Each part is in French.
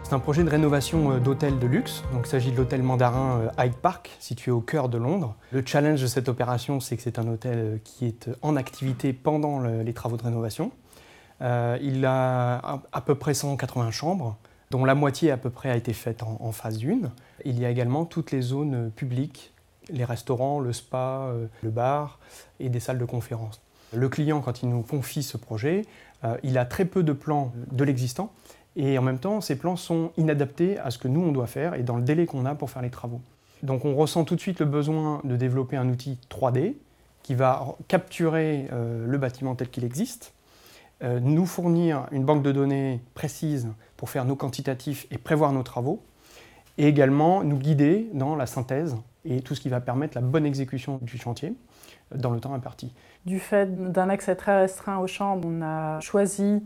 C'est un projet de rénovation d'hôtel de luxe. Donc, il s'agit de l'hôtel Mandarin Hyde Park, situé au cœur de Londres. Le challenge de cette opération, c'est que c'est un hôtel qui est en activité pendant les travaux de rénovation. Il a à peu près 180 chambres, dont la moitié à peu près a été faite en phase 1. Il y a également toutes les zones publiques, les restaurants, le spa, le bar et des salles de conférence. Le client, quand il nous confie ce projet, il a très peu de plans de l'existant. Et en même temps, ces plans sont inadaptés à ce que nous, on doit faire et dans le délai qu'on a pour faire les travaux. Donc on ressent tout de suite le besoin de développer un outil 3D qui va capturer le bâtiment tel qu'il existe, nous fournir une banque de données précise pour faire nos quantitatifs et prévoir nos travaux, et également nous guider dans la synthèse et tout ce qui va permettre la bonne exécution du chantier dans le temps imparti. Du fait d'un accès très restreint aux chambres, on a choisi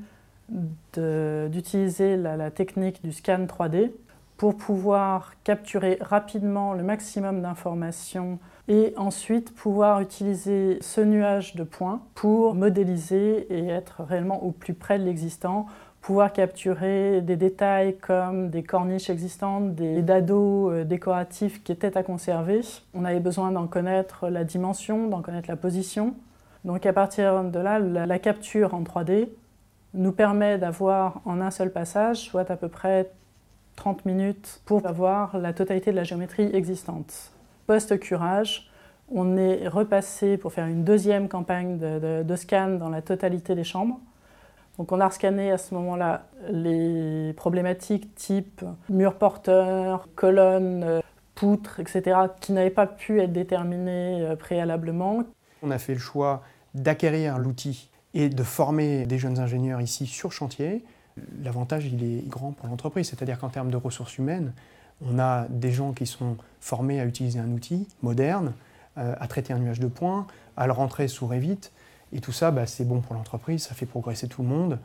d'utiliser la technique du scan 3D pour pouvoir capturer rapidement le maximum d'informations et ensuite pouvoir utiliser ce nuage de points pour modéliser et être réellement au plus près de l'existant, pouvoir capturer des détails comme des corniches existantes, des dados décoratifs qui étaient à conserver. On avait besoin d'en connaître la dimension, d'en connaître la position. Donc à partir de là, la capture en 3D nous permet d'avoir en un seul passage, soit à peu près 30 minutes, pour avoir la totalité de la géométrie existante. Post-curage, on est repassé pour faire une deuxième campagne de scan dans la totalité des chambres. Donc on a rescanné à ce moment-là les problématiques type mur porteur, colonnes, poutres, etc., qui n'avaient pas pu être déterminées préalablement. On a fait le choix d'acquérir l'outil et de former des jeunes ingénieurs ici sur chantier. L'avantage, il est grand pour l'entreprise, c'est-à-dire qu'en termes de ressources humaines, on a des gens qui sont formés à utiliser un outil moderne, à traiter un nuage de points, à le rentrer sous Revit, et tout ça, c'est bon pour l'entreprise, ça fait progresser tout le monde.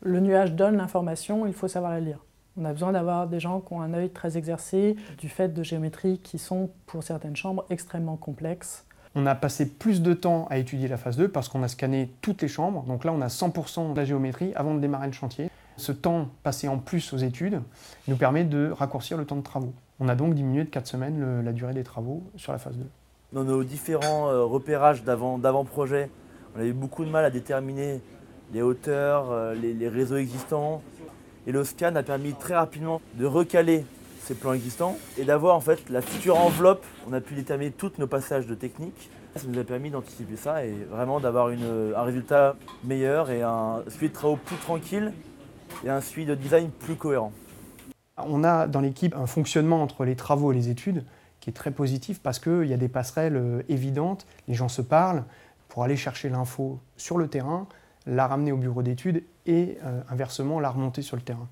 Le nuage donne l'information, il faut savoir la lire. On a besoin d'avoir des gens qui ont un œil très exercé, du fait de géométries qui sont, pour certaines chambres, extrêmement complexes. On a passé plus de temps à étudier la phase 2 parce qu'on a scanné toutes les chambres. Donc là, on a 100% de la géométrie avant de démarrer le chantier. Ce temps passé en plus aux études nous permet de raccourcir le temps de travaux. On a donc diminué de 4 semaines la durée des travaux sur la phase 2. Dans nos différents repérages d'avant-projet, on avait beaucoup de mal à déterminer les hauteurs, les réseaux existants. Et le scan a permis très rapidement de recaler ces plans existants et d'avoir en fait la future enveloppe. On a pu déterminer tous nos passages de technique. Ça nous a permis d'anticiper ça et vraiment d'avoir un résultat meilleur et un suivi de travaux plus tranquille et un suivi de design plus cohérent. On a dans l'équipe un fonctionnement entre les travaux et les études qui est très positif parce qu'il y a des passerelles évidentes, les gens se parlent pour aller chercher l'info sur le terrain, la ramener au bureau d'études et inversement la remonter sur le terrain.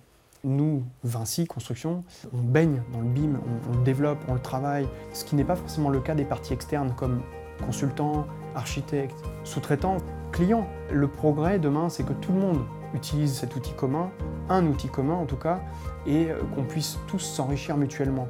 Nous, Vinci Construction, on baigne dans le BIM, on le développe, on le travaille, ce qui n'est pas forcément le cas des parties externes comme consultants, architectes, sous-traitants, clients. Le progrès demain, c'est que tout le monde utilise cet outil commun, un outil commun en tout cas, et qu'on puisse tous s'enrichir mutuellement.